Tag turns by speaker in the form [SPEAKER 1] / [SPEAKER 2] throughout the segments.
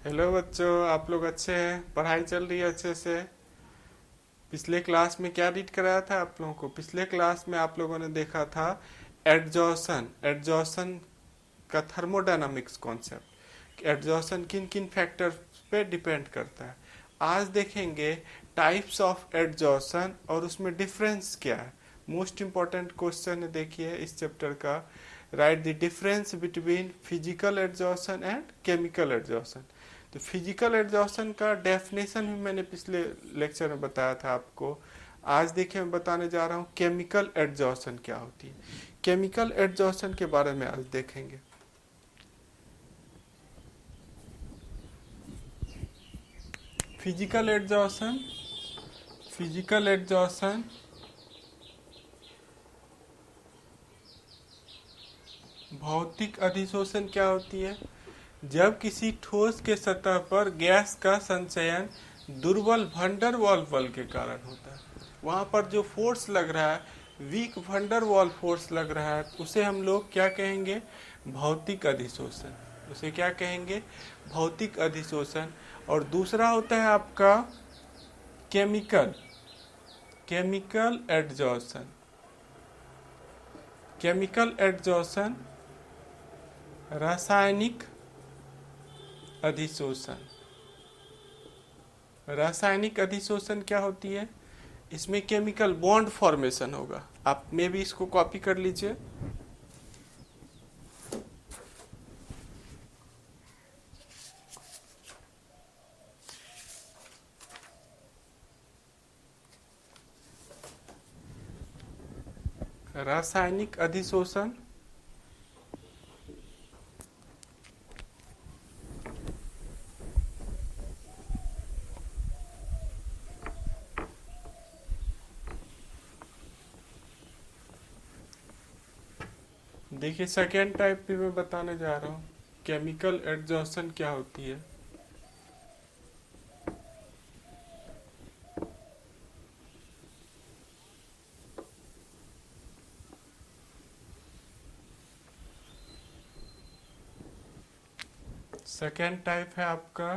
[SPEAKER 1] Hello बच्चों, आप लोग अच्छे हैं? पढ़ाई चल रही है अच्छे से? पिछले क्लास में क्या रीड कराया था आप लोगों को? पिछले क्लास में आप लोगों ने देखा था एडजॉर्सन। एडजॉर्सन का थर्मोडायनामिक्स कॉन्सेप्ट, एडजॉर्सन किन किन फैक्टर्स पे डिपेंड करता है। आज देखेंगे टाइप्स ऑफ एडजॉर्सन और उसमें डिफरेंस क्या है। मोस्ट इम्पॉर्टेंट क्वेश्चन है, देखिए इस चैप्टर का। Write the difference between physical adsorption and chemical adsorption. तो फिजिकल एग्जॉशन का डेफिनेशन भी मैंने पिछले लेक्चर में बताया था आपको। आज देखिए मैं बताने जा रहा हूँ केमिकल एग्जॉशन क्या होती है। केमिकल एग्जॉशन के बारे में आज देखेंगे। फिजिकल एग्जॉशन, फिजिकल एग्जॉशन भौतिक अधिशोषण क्या होती है? जब किसी ठोस के सतह पर गैस का संचयन दुर्बल वंडर वाल बल के कारण होता है। वहाँ पर जो फोर्स लग रहा है, वीक वंडर वाल फोर्स लग रहा है, उसे हम लोग क्या कहेंगे? भौतिक अधिशोषण। उसे क्या कहेंगे? भौतिक अधिशोषण। और दूसरा होता है आपका chemical, chemical adsorption. Chemical adsorption रासायनिक अधिशोषण। रासायनिक अधिशोषण क्या होती है? इसमें केमिकल बॉन्ड फॉर्मेशन होगा। आप में भी इसको कॉपी कर लीजिए। रासायनिक अधिशोषण देखिए सेकेंड टाइप भी मैं बताने जा रहा हूँ। केमिकल एडजॉर्शन क्या होती है? सेकेंड टाइप है आपका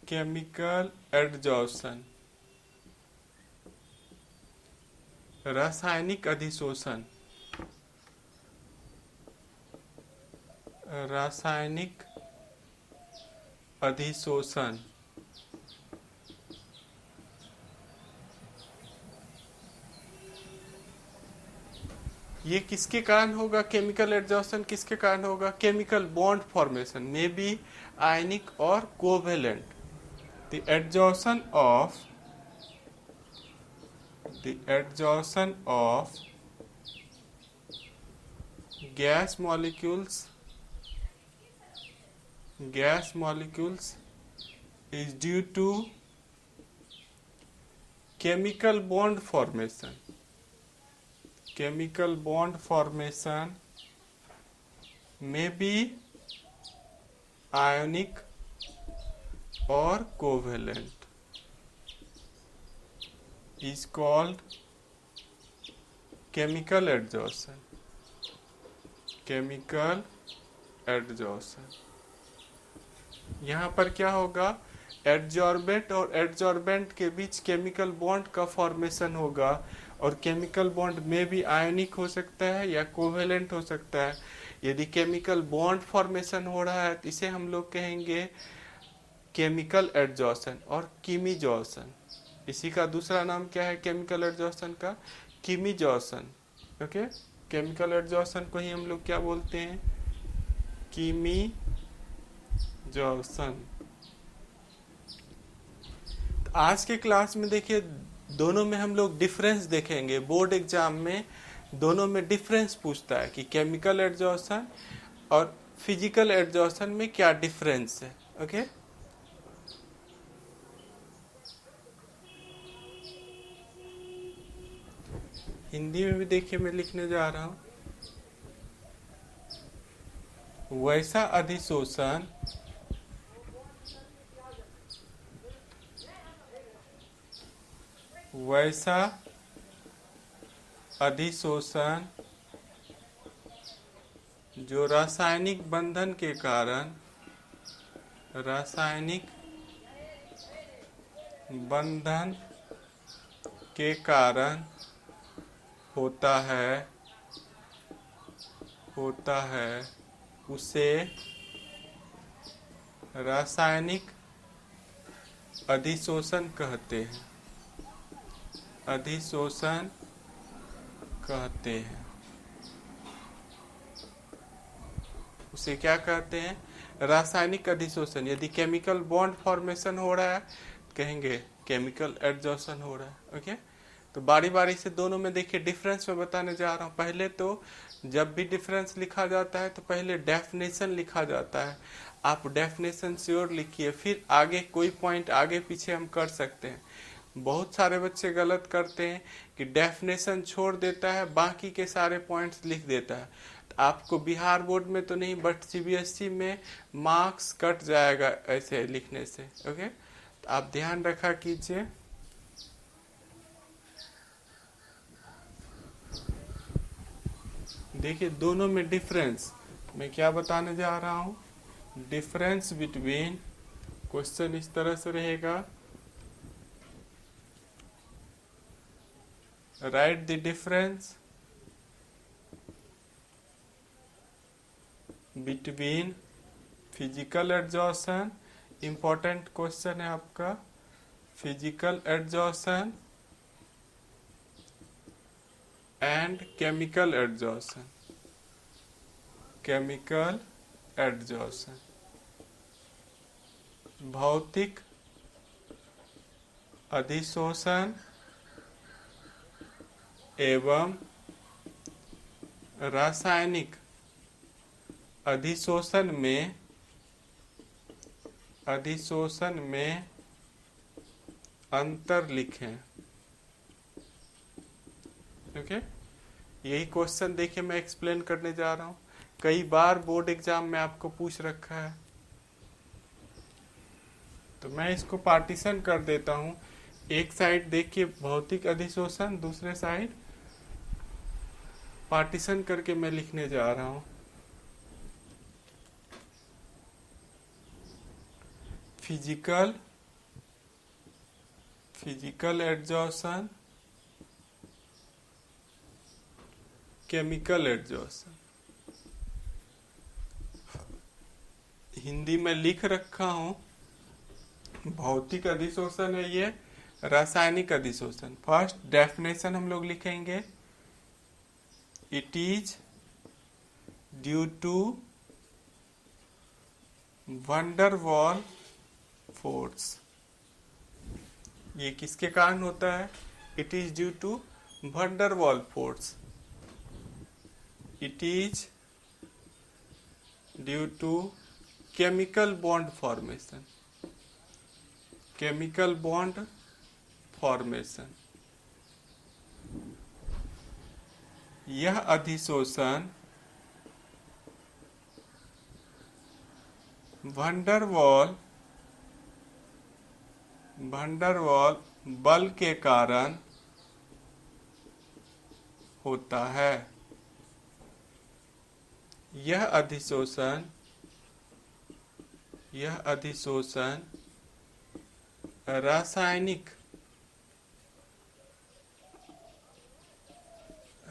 [SPEAKER 1] केमिकल एडजॉर्शन रासायनिक अधिशोषण। रासायनिक अधिशोषण ये किसके कारण होगा? केमिकल एडजॉर्शन किसके कारण होगा? केमिकल बॉन्ड फॉर्मेशन में बी आयनिक और covalent. The adsorption of the adsorption of gas molecules is due to chemical bond formation. Chemical bond formation may be ionic or covalent, is called chemical adsorption. Chemical adsorption। यहाँ पर क्या होगा? Adsorbent और adsorbent के बीच chemical bond का formation होगा। और chemical bond में भी आयनिक हो सकता है या कोवेलेंट हो सकता है। यदि केमिकल बॉन्ड फॉर्मेशन हो रहा है तो इसे हम लोग कहेंगे केमिकल एडजॉर्शन और कीमीजॉर्शन। इसी का दूसरा नाम क्या है केमिकल एडजॉर्शन का? कीमीजॉर्शन। ओके, केमिकल एडजॉर्शन को ही हम लोग क्या बोलते हैं? कीमीजॉर्शन। आज के क्लास में देखिए दोनों में हम लोग डिफरेंस देखेंगे। बोर्ड एग्जाम में दोनों में डिफरेंस पूछता है कि केमिकल एडजॉर्शन और फिजिकल एडजॉर्शन में क्या डिफरेंस है। ओके, हिंदी में भी देखिए मैं लिखने जा रहा हूं। वैसा अधिशोषण वैसा अधिशोषण जो रासायनिक बंधन के कारण रासायनिक बंधन के कारण होता है उसे रासायनिक अधिशोषण कहते हैं। अधिशोषण कहते हैं उसे क्या कहते हैं? रासायनिक अधिशोषण। यदि केमिकल बॉन्ड फॉर्मेशन हो रहा है कहेंगे केमिकल एडजॉर्शन हो रहा है। ओके, तो बारी बारी से दोनों में देखिए डिफरेंस मैं बताने जा रहा हूँ। पहले तो जब भी डिफरेंस लिखा जाता है तो पहले डेफिनेशन लिखा जाता है। आप डेफिनेशन श्योर लिखिए, फिर आगे कोई पॉइंट आगे पीछे हम कर सकते हैं। बहुत सारे बच्चे गलत करते हैं कि डेफिनेशन छोड़ देता है, बाकी के सारे पॉइंट्स लिख देता है। तो आपको बिहार बोर्ड में तो नहीं बट सीबीएसई में मार्क्स कट जाएगा ऐसे लिखने से। ओके, तो आप ध्यान रखा कीजिए। देखिए दोनों में डिफरेंस मैं क्या बताने जा रहा हूँ। डिफरेंस बिटवीन, क्वेश्चन इस तरह से रहेगा, write the difference between physical adsorption, important question है आपका, physical adsorption and chemical adsorption. Chemical adsorption, भौतिक अधिशोषण एवं रासायनिक अधिशोषण में अंतर लिखें। ओके, यही क्वेश्चन देखिए मैं एक्सप्लेन करने जा रहा हूँ। कई बार बोर्ड एग्जाम में आपको पूछ रखा है, तो मैं इसको पार्टीशन कर देता हूँ। एक साइड देखिए भौतिक अधिशोषण, दूसरे साइड पार्टीशन करके मैं लिखने जा रहा हूँ। Physical adsorption, chemical adsorption. Hindi में लिख रखा हूं, भौतिक अधिशोषण है ये, रासायनिक अधिशोषण। फर्स्ट डेफिनेशन हम लोग लिखेंगे, it is due to van der Waals force. ये किसके कारण होता है? It is due to van der Waals force. It is due to chemical bond formation. Chemical bond formation. यह अधिशोषण वंडरवॉल बल के कारण होता है। यह अधिशोषण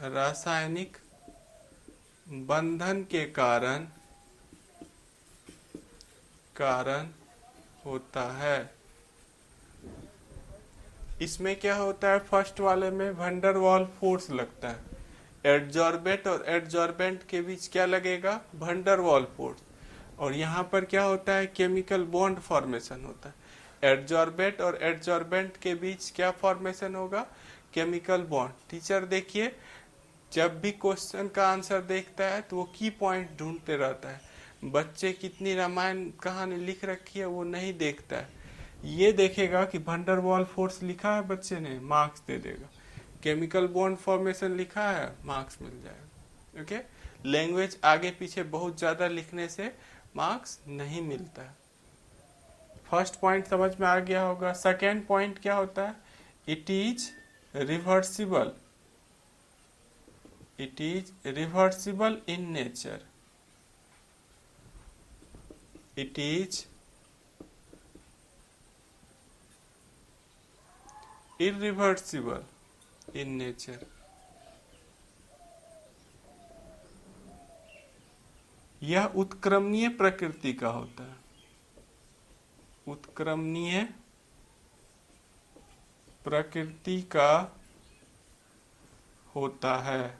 [SPEAKER 1] रासायनिक बंधन के कारण होता है। इसमें क्या होता है, फर्स्ट वाले में वंडरवॉल फोर्स लगता है, एडजॉर्बेंट और एडजॉर्बेंट के बीच क्या लगेगा, वंडरवॉल फोर्स। और यहाँ पर क्या होता है, केमिकल बॉन्ड फॉर्मेशन होता है। एडजॉर्बेंट और एडजॉर्बेंट के बीच क्या फॉर्मेशन होगा, केमिकल बॉन्ड। टीचर देखिए जब भी क्वेश्चन का आंसर देखता है तो वो की पॉइंट ढूंढते रहता है। बच्चे कितनी रामायण कहानी लिख रखी है वो नहीं देखता है, ये देखेगा कि वंडरवॉल फोर्स लिखा है बच्चे ने, मार्क्स दे देगा। केमिकल बॉन्ड फॉर्मेशन लिखा है, मार्क्स मिल जाएगा। ओके, लैंग्वेज आगे पीछे बहुत ज्यादा लिखने से मार्क्स नहीं मिलता है। फर्स्ट पॉइंट समझ में आ गया होगा। सेकेंड पॉइंट क्या होता है, it is reversible. It is reversible in nature. It is irreversible in nature. यह उत्क्रमणीय प्रकृति का होता है, उत्क्रमणीय प्रकृति का होता है,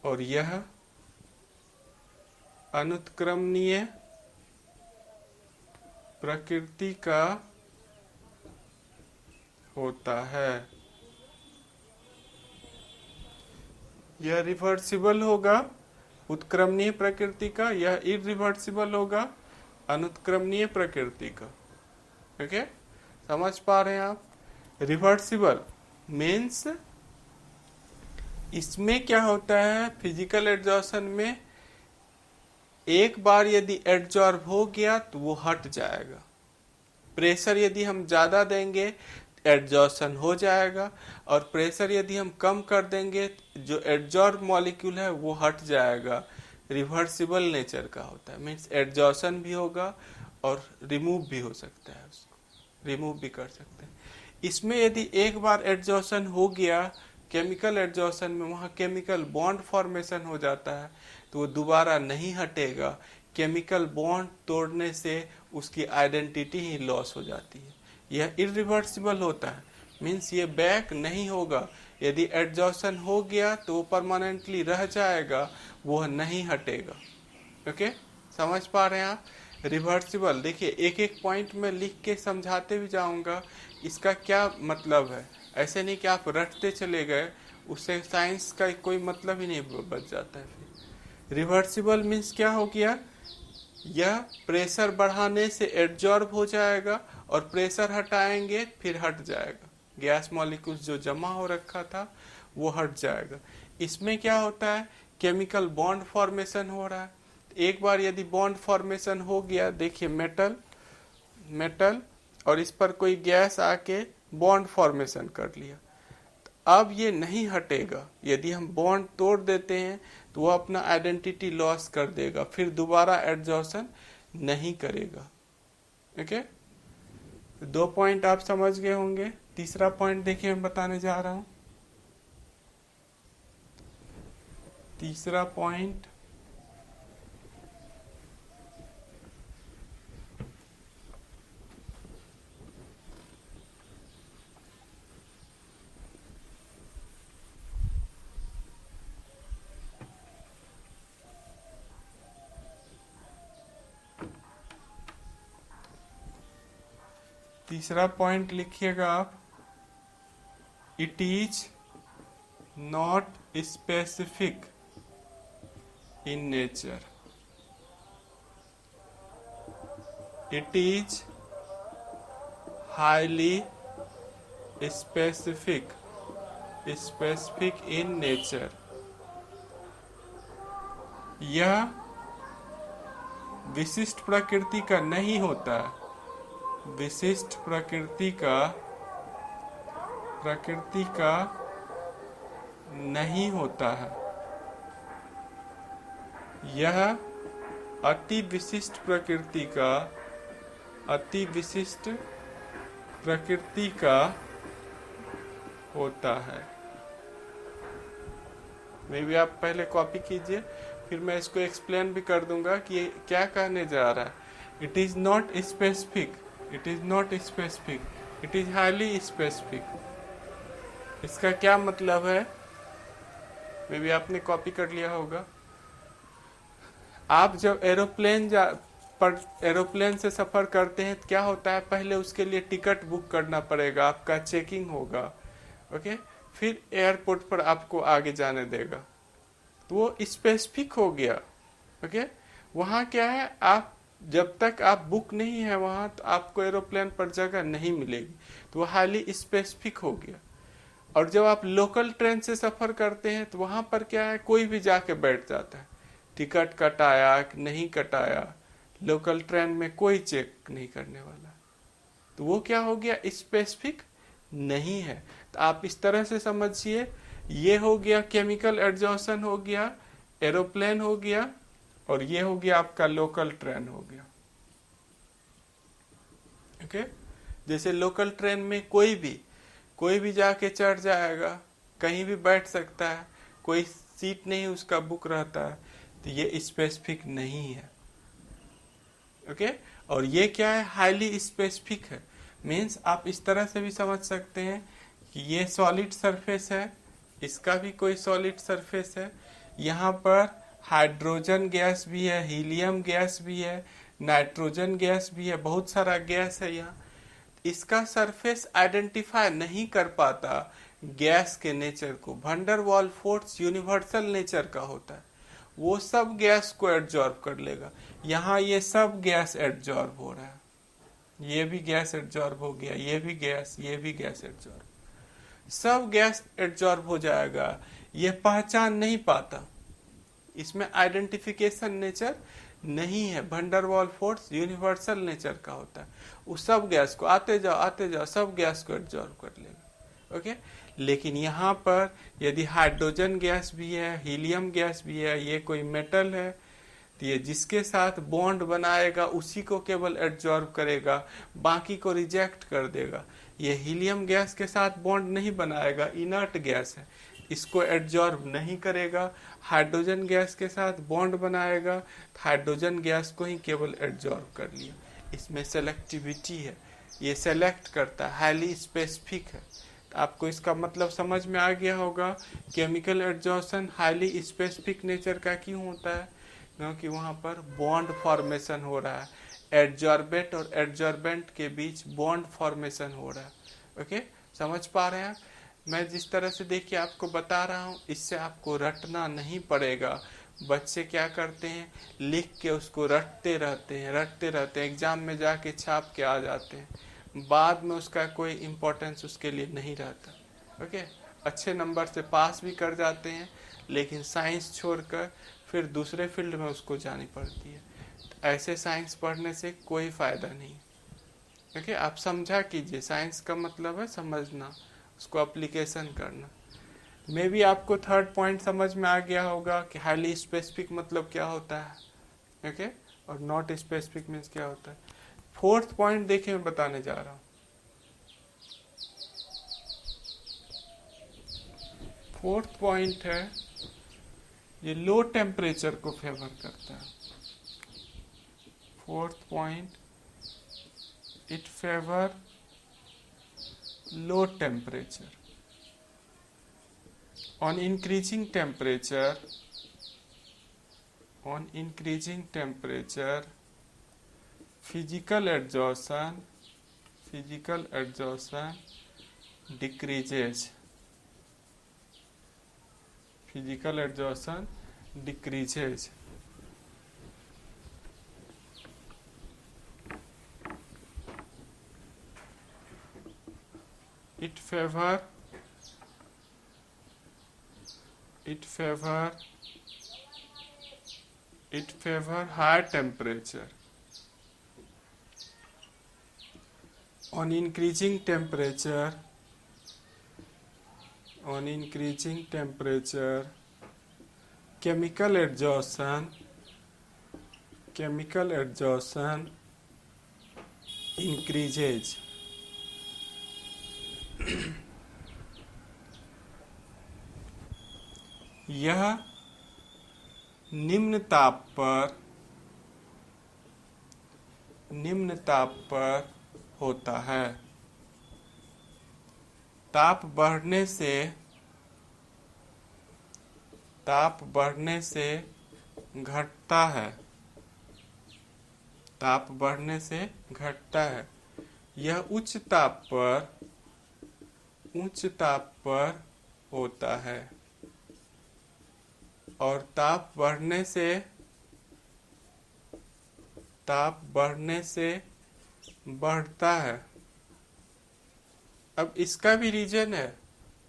[SPEAKER 1] और यह अनुत्क्रमणीय प्रकृति का होता है। यह रिवर्सिबल होगा उत्क्रमणीय प्रकृति का, यह इरिवर्सिबल होगा अनुत्क्रमणीय प्रकृति का। ओके, समझ पा रहे हैं आप? रिवर्सिबल मीन्स इसमें क्या होता है, फिजिकल एड्जॉर्शन में एक बार यदि एड्जॉर्ब हो गया तो वो हट जाएगा। प्रेशर यदि हम ज्यादा देंगे एड्जॉर्शन हो जाएगा, और प्रेशर यदि हम कम कर देंगे जो एड्जॉर्ब मॉलिक्यूल है वो हट जाएगा। रिवर्सिबल नेचर का होता है, मीन्स एड्जॉर्शन भी होगा और रिमूव भी हो सकता है, उसको रिमूव भी कर सकते हैं। इसमें यदि एक बार एड्जॉर्शन हो गया, केमिकल एड्जॉर्शन में वहाँ केमिकल बॉन्ड फॉर्मेशन हो जाता है, तो वो दोबारा नहीं हटेगा। केमिकल बॉन्ड तोड़ने से उसकी आइडेंटिटी ही लॉस हो जाती है। यह इरिवर्सिबल होता है, मीन्स ये बैक नहीं होगा। यदि एड्जॉर्शन हो गया तो वो परमानेंटली रह जाएगा, वो नहीं हटेगा। ओके, समझ पा रहे हैं आप? रिवर्सिबल देखिए, एक एक पॉइंट में लिख के समझाते भी जाऊंगा इसका क्या मतलब है। ऐसे नहीं कि आप रटते चले गए, उससे साइंस का कोई मतलब ही नहीं बच जाता है। फिर रिवर्सिबल मीन्स क्या हो गया, यह प्रेशर बढ़ाने से एड्जॉर्ब हो जाएगा और प्रेशर हटाएंगे फिर हट जाएगा। गैस मॉलिक्यूल्स जो जमा हो रखा था वो हट जाएगा। इसमें क्या होता है, केमिकल बॉन्ड फॉर्मेशन हो रहा है। एक बार यदि बॉन्ड फॉर्मेशन हो गया, देखिए मेटल और इस पर कोई गैस आके बॉन्ड फॉर्मेशन कर लिया, अब ये नहीं हटेगा। यदि हम बॉन्ड तोड़ देते हैं तो वो अपना आइडेंटिटी लॉस कर देगा, फिर दोबारा एड्जॉर्शन नहीं करेगा। ओके, 2 पॉइंट आप समझ गए होंगे। तीसरा पॉइंट देखिए मैं बताने जा रहा हूं। तीसरा पॉइंट, तीसरा पॉइंट लिखिएगा आप, it is not specific in nature. It is highly specific in nature. यह विशिष्ट प्रकृति का नहीं होता है, विशिष्ट प्रकृति का नहीं होता है। यह अति विशिष्ट प्रकृति का होता है। मे भी आप पहले कॉपी कीजिए, फिर मैं इसको एक्सप्लेन भी कर दूंगा कि ये क्या कहने जा रहा है। It is not specific, it is not specific, it is highly specific. इसका क्या मतलब है, मे भी आपने कॉपी कर लिया होगा। आप जब एरोप्लेन से सफर करते हैं तो क्या होता है, पहले उसके लिए टिकट बुक करना पड़ेगा, आपका चेकिंग होगा। ओके, फिर एयरपोर्ट पर आपको आगे जाने देगा, तो वो स्पेसिफिक हो गया। ओके, वहाँ क्या है, आप जब तक आप बुक नहीं है वहाँ, तो आपको एरोप्लेन पर जगह नहीं मिलेगी, तो वो हाईली स्पेसिफिक हो गया। और जब आप लोकल ट्रेन से सफर करते हैं तो वहाँ पर क्या है, कोई भी जाके बैठ जाता है, टिकट कटाया कि नहीं कटाया, लोकल ट्रेन में कोई चेक नहीं करने वाला, तो वो क्या हो गया, स्पेसिफिक नहीं है। तो आप इस तरह से समझिए, ये हो गया केमिकल एड्जॉर्शन हो गया, एरोप्लेन हो गया, और ये हो गया आपका लोकल ट्रेन हो गया। ओके, जैसे लोकल ट्रेन में कोई भी जाके चढ़ जाएगा, कहीं भी बैठ सकता है, कोई सीट नहीं उसका बुक रहता है, तो ये स्पेसिफिक नहीं है। ओके और ये क्या है, हाईली स्पेसिफिक है। मीन्स आप इस तरह से भी समझ सकते हैं कि ये सॉलिड सरफेस है, इसका भी कोई सॉलिड सरफेस है, यहाँ पर हाइड्रोजन गैस भी है, हीलियम गैस भी है, नाइट्रोजन गैस भी है, बहुत सारा गैस है यहाँ। इसका सरफेस आइडेंटिफाई नहीं कर पाता गैस के नेचर को। वंडर वाल फोर्स यूनिवर्सल नेचर का होता है, वो सब गैस को एब्जॉर्ब कर लेगा। यहाँ ये सब गैस एब्जॉर्ब हो रहा है, ये भी गैस एब्जॉर्ब हो गया, ये भी गैस एब्जॉर्ब, सब गैस एब्जॉर्ब हो जाएगा। ये पहचान नहीं पाता, इसमें आइडेंटिफिकेशन नेचर नहीं है। वंडरवॉल फोर्स यूनिवर्सल नेचर का होता है, उस सब गैस को आते जाओ सब गैस को एब्जॉर्ब कर लेगा। ओके लेकिन यहाँ पर यदि हाइड्रोजन गैस भी है, हीलियम गैस भी है, ये कोई मेटल है, तो ये जिसके साथ बॉन्ड बनाएगा उसी को केवल एब्जॉर्ब करेगा, बाकी को रिजेक्ट कर देगा। ये हीलियम गैस के साथ बॉन्ड नहीं बनाएगा, इनर्ट गैस है, इसको एब्जॉर्ब नहीं करेगा। हाइड्रोजन गैस के साथ बॉन्ड बनाएगा, हाइड्रोजन गैस को ही केवल एब्जॉर्ब कर लिया। इसमें सेलेक्टिविटी है, ये सेलेक्ट करता है, हाईली स्पेसिफिक है। आपको इसका मतलब समझ में आ गया होगा chemical adsorption highly specific nature का क्यों होता है, क्योंकि वहाँ पर बॉन्ड फॉर्मेशन हो रहा है, एड्जॉर्बेंट और एड्जॉर्बेंट के बीच बॉन्ड फॉर्मेशन हो रहा है। ओके समझ पा रहे हैं? मैं जिस तरह से देखिए आपको बता रहा हूँ, इससे आपको रटना नहीं पड़ेगा। बच्चे क्या करते हैं, लिख के उसको रटते रहते हैं, एग्जाम में जाके छाप के आ जाते हैं, बाद में उसका कोई इम्पोर्टेंस उसके लिए नहीं रहता। ओके अच्छे नंबर से पास भी कर जाते हैं, लेकिन साइंस छोड़कर फिर दूसरे फील्ड में उसको जानी पड़ती है। तो ऐसे साइंस पढ़ने से कोई फ़ायदा नहीं। ओके आप समझा कीजिए, साइंस का मतलब है समझना, उसको एप्लीकेशन करना। मे भी आपको थर्ड पॉइंट समझ में आ गया होगा कि हाईली स्पेसिफिक मतलब क्या होता है, ओके और नॉट स्पेसिफिक मीन्स क्या होता है। फोर्थ पॉइंट देखिए मैं बताने जा रहा हूँ। फोर्थ पॉइंट है, ये लो टेम्परेचर को फेवर करता है। Fourth point, it favour low temperature. on increasing temperature physical exhaustion decreases. It favor high temperature. On increasing temperature, chemical exhaustion increases. यह निम्न ताप पर होता है। ताप बढ़ने से घटता है। यह उच्च ताप पर होता है और ताप बढ़ने से बढ़ता है। अब इसका भी रीजन है,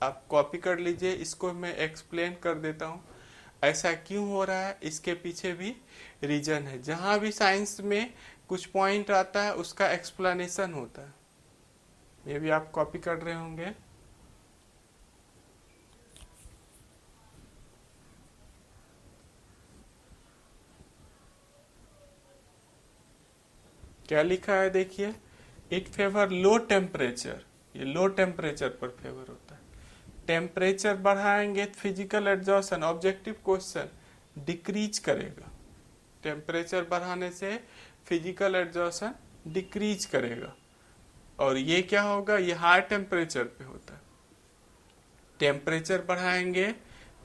[SPEAKER 1] आप कॉपी कर लीजिए, इसको मैं एक्सप्लेन कर देता हूँ ऐसा क्यों हो रहा है। इसके पीछे भी रीजन है, जहाँ भी साइंस में कुछ पॉइंट आता है उसका एक्सप्लेनेशन होता है। ये भी आप कॉपी कर रहे होंगे। क्या लिखा है देखिए, इट फेवर लो टेम्परेचर, ये लो टेम्परेचर पर फेवर होता है। टेम्परेचर बढ़ाएंगे तो physical exhaustion, objective question, decrease करेगा। टेम्परेचर बढ़ाने से फिजिकल एग्जॉशन डिक्रीज करेगा। और ये क्या होगा, ये हाई टेम्परेचर पे होता है। टेम्परेचर बढ़ाएंगे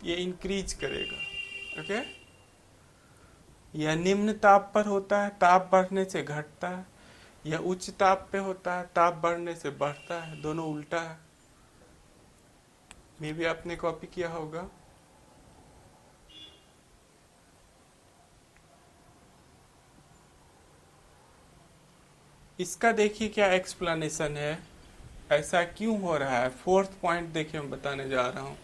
[SPEAKER 1] ये इंक्रीज करेगा। ओके, यह निम्न ताप पर होता है, ताप बढ़ने से घटता है। यह उच्च ताप पे होता है, ताप बढ़ने से बढ़ता है। दोनों उल्टा है। मे भी आपने कॉपी किया होगा। इसका देखिए क्या एक्सप्लेनेशन है, ऐसा क्यों हो रहा है। फोर्थ पॉइंट देखिए, मैं बताने जा रहा हूं।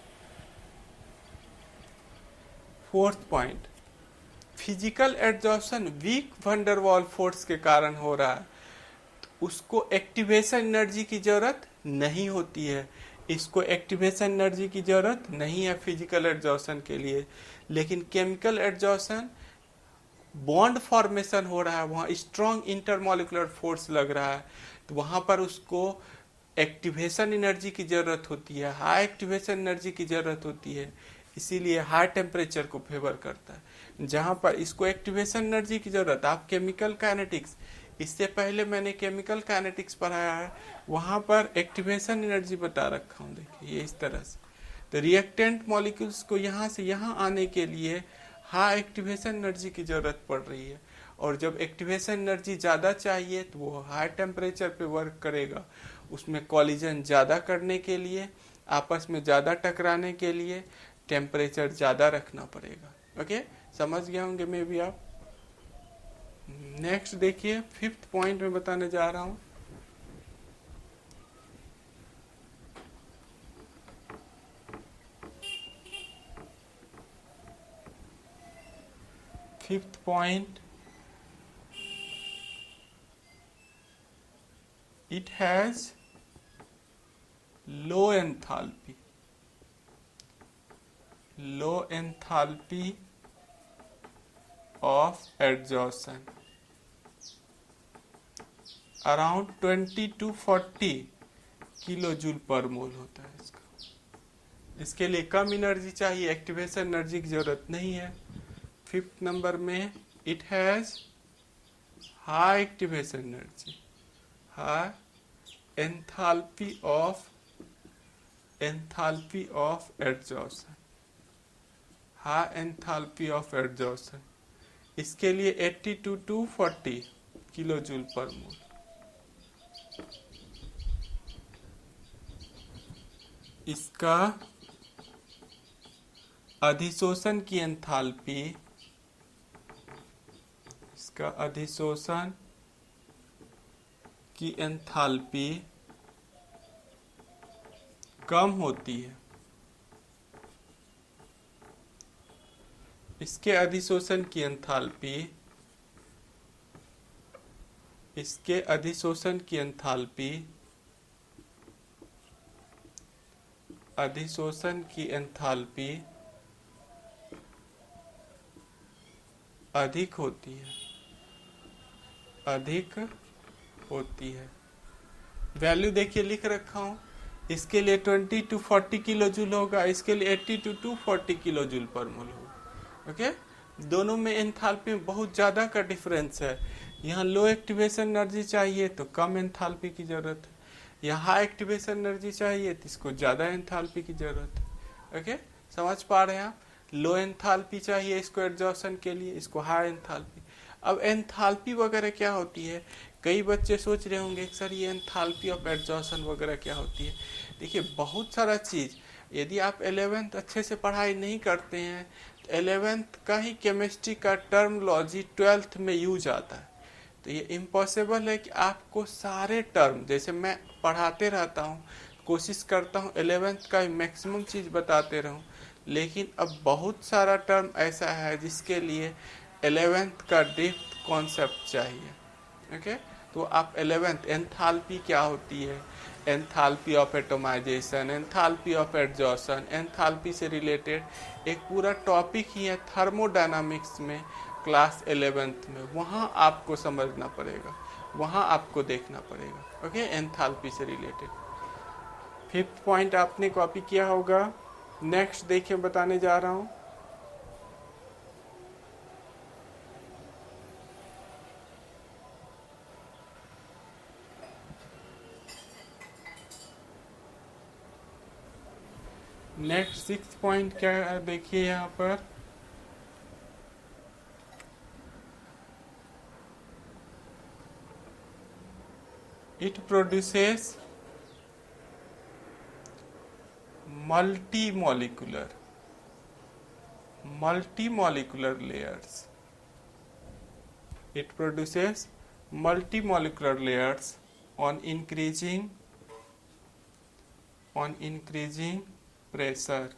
[SPEAKER 1] Fourth point, physical exhaustion weak van der Waals force के कारण हो रहा है। उसको एक्टिवेशन एनर्जी की जरूरत नहीं होती है, इसको एक्टिवेशन एनर्जी की जरूरत नहीं है फिजिकल एग्जॉशन के लिए। लेकिन केमिकल एग्जॉशन बॉन्ड फॉर्मेशन हो रहा है, वहाँ स्ट्रॉन्ग इंटरमोलिकुलर फोर्स लग रहा है, तो वहाँ पर उसको एक्टिवेशन एनर्जी की जरूरत होती है, हाई एक्टिवेशन एनर्जी की जरूरत होती है। इसीलिए हाई टेम्परेचर को फेवर करता है। जहाँ पर इसको एक्टिवेशन एनर्जी की जरूरत, आप केमिकल काइनेटिक्स, इससे पहले मैंने केमिकल काइनेटिक्स पढ़ाया है, वहाँ पर एक्टिवेशन एनर्जी बता रखा हूँ। देखिए ये इस तरह से, तो रिएक्टेंट मॉलिक्यूल्स को यहाँ से यहाँ आने के लिए हाई एक्टिवेशन एनर्जी की जरूरत पड़ रही है। और जब एक्टिवेशन एनर्जी ज़्यादा चाहिए तो वो हाई टेम्परेचर पे वर्क करेगा। उसमें कॉलिजन ज़्यादा करने के लिए, आपस में ज़्यादा टकराने के लिए टेम्परेचर ज़्यादा रखना पड़ेगा। ओके, समझ गए होंगे मे भी आप। नेक्स्ट देखिए, फिफ्थ पॉइंट में बताने जा रहा हूँ। Fifth point, it has low enthalpy, low enthalpy of adsorption, around 20 to 40 kilo joule per mole होता है इसका। इसके लिए कम एनर्जी चाहिए, एक्टिवेशन एनर्जी की जरूरत नहीं है। फिफ्थ नंबर में, it has high activation energy, high enthalpy of adsorption, high enthalpy of adsorption. इसके लिए 82 to 40 किलो जूल पर मोल। इसका अधिशोषण की एंथैल्पी, इसका अधिशोषण की एंथैल्पी कम होती है। इसके अधिशोषण की एंथैल्पी, इसके अधिशोषण की एंथैल्पी, अधिशोषण की एंथैल्पी अधिक होती है, अधिक होती है। वैल्यू देखिए लिख रखा हूं। इसके लिए 20 to 40 किलो जूल होगा, इसके लिए 82 to 40 किलो जूल पर मोल होगा। ओके, दोनों में एंथैल्पी में बहुत ज़्यादा का डिफरेंस है। यहाँ लो एक्टिवेशन एनर्जी चाहिए तो कम एंथैल्पी की जरूरत है, यहाँ हाई एक्टिवेशन एनर्जी चाहिए तो इसको ज़्यादा एंथैल्पी की जरूरत है। ओके, समझ पा रहे हैं आप। लो एंथैल्पी चाहिए इसको एडजॉर्प्शन के लिए, इसको हाई एंथैल्पी। अब एंथैल्पी वगैरह क्या होती है, कई बच्चे सोच रहे होंगे सर ये एंथैल्पी ऑफ एडजॉर्प्शन वगैरह क्या होती है। देखिए बहुत सारा चीज़, यदि आप 11th अच्छे से पढ़ाई नहीं करते हैं तो 11th का ही केमिस्ट्री का टर्मोलॉजी 12th में यूज आता है। तो ये इम्पॉसिबल है कि आपको सारे टर्म, जैसे मैं पढ़ाते रहता हूँ, कोशिश करता हूँ 11th का मैक्सिमम चीज़ बताते रहूँ, लेकिन अब बहुत सारा टर्म ऐसा है जिसके लिए 11th का डेप्थ कॉन्सेप्ट चाहिए। ओके, तो आप 11th एंथैल्पी क्या होती है, enthalpy of atomization, enthalpy of adsorption, enthalpy से रिलेटेड एक पूरा टॉपिक ही है थर्मोडायनामिक्स में, क्लास 11th में, वहाँ आपको समझना पड़ेगा। वहाँ आपको देखना पड़ेगा। ओके, एंथैल्पी से रिलेटेड। 5th पॉइंट आपने कॉपी किया होगा। नेक्स्ट देखिए, बताने जा रहा हूँ। नेक्स्ट 6th पॉइंट क्या है, देखिए यहाँ पर। It produces multimolecular layers. It produces multimolecular layers on increasing pressure.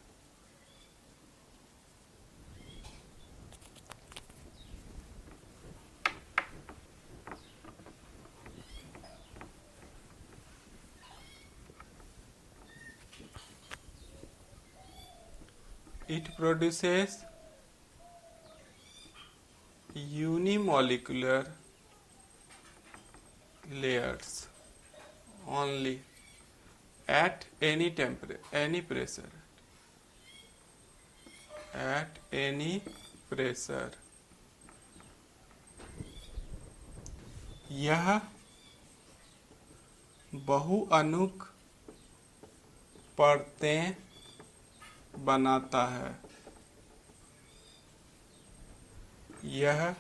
[SPEAKER 1] It produces unimolecular layers only at any pressure. At any pressure. यह बहुअणुक परतें बनाता है। यह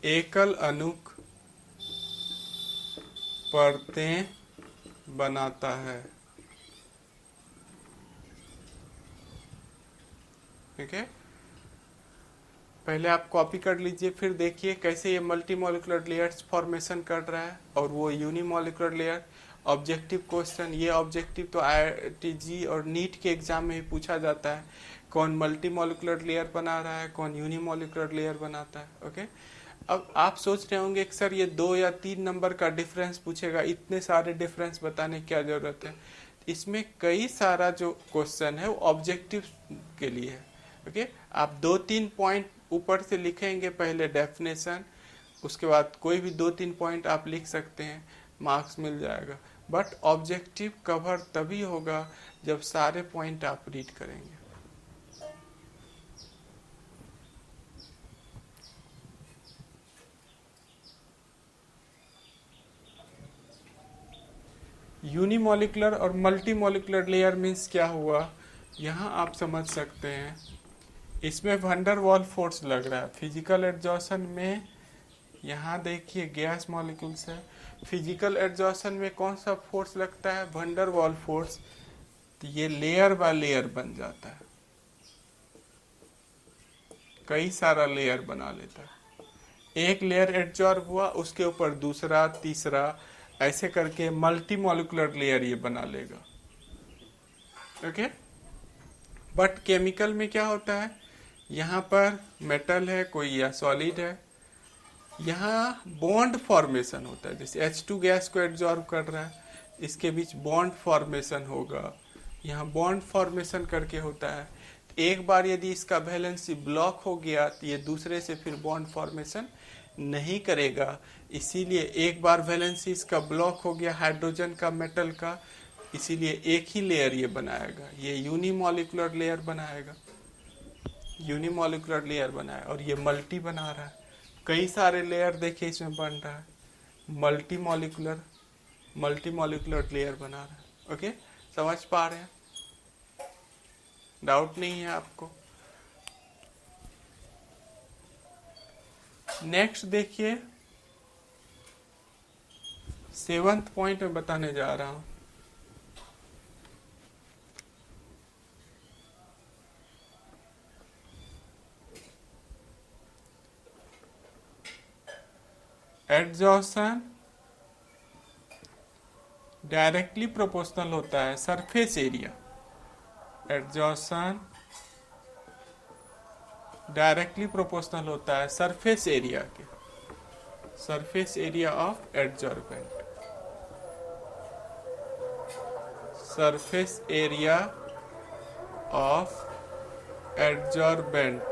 [SPEAKER 1] एकल अणुक परतें बनाता है। ठीक है, पहले आप कॉपी कर लीजिए, फिर देखिए कैसे ये मल्टीमोलिकुलर लेयर्स फॉर्मेशन कर रहा है और वो यूनिमोलिकुलर लेयर। ऑब्जेक्टिव क्वेश्चन, ये ऑब्जेक्टिव तो IITG और नीट के एग्जाम में ही पूछा जाता है, कौन मल्टीमोलिकुलर लेयर बना रहा है, कौन यूनिमोलिकुलर लेयर बनाता है। ओके, अब आप सोच रहे होंगे कि सर ये 2 या 3 नंबर का डिफरेंस पूछेगा, इतने सारे डिफरेंस बताने की क्या जरूरत है। इसमें कई सारा जो क्वेश्चन है वो ऑब्जेक्टिव के लिए है। ओके, आप 2-3 पॉइंट ऊपर से लिखेंगे, पहले डेफिनेशन, उसके बाद कोई भी 2-3 पॉइंट आप लिख सकते हैं, मार्क्स मिल जाएगा। बट ऑब्जेक्टिव कवर तभी होगा जब सारे पॉइंट आप रीड करेंगे। यूनिमोलिकुलर और मल्टीमोलिकुलर लेयर मीन्स क्या हुआ, यहाँ आप समझ सकते हैं। इसमें वंडर वॉल फोर्स लग रहा है फिजिकल एडजॉर्शन में। यहाँ देखिए गैस मॉलिक्यूल्स है, फिजिकल एडजॉर्शन में कौन सा फोर्स लगता है, वंडर वॉल फोर्स। तो ये लेयर बाय लेयर बन जाता है, कई सारा लेयर बना लेता है। एक लेयर एडजॉर्ब हुआ, उसके ऊपर दूसरा, तीसरा, ऐसे करके मल्टीमोलिकुलर लेयर ये बना लेगा। ओके, बट केमिकल में क्या होता है, यहाँ पर मेटल है कोई या सॉलिड है, यहाँ बॉन्ड फॉर्मेशन होता है। जैसे H2 गैस को एब्जॉर्ब कर रहा है, इसके बीच बॉन्ड फॉर्मेशन होगा, यहाँ बॉन्ड फॉर्मेशन करके होता है। एक बार यदि इसका वैलेंसी ब्लॉक हो गया तो ये दूसरे से फिर बॉन्ड फॉर्मेशन नहीं करेगा। इसीलिए एक बार वैलेंसी इसका ब्लॉक हो गया हाइड्रोजन का, मेटल का, इसीलिए एक ही लेयर ये बनाएगा, ये यूनिमोलिकुलर लेयर बनाएगा, यूनिमोलिकुलर लेयर बनाए। और ये मल्टी बना रहा है, कई सारे लेयर देखिए इसमें बन रहा है, मल्टीमोलिकुलर लेयर बना रहा है। ओके, समझ पा रहे हैं, डाउट नहीं है आपको। नेक्स्ट देखिए, 7th पॉइंट में बताने जा रहा हूं। एडजॉर्शन डायरेक्टली प्रोपोर्शनल होता है surface area. Adsorption directly proportional होता है सरफेस एरिया के, surface area of adsorbent. Surface area of adsorbent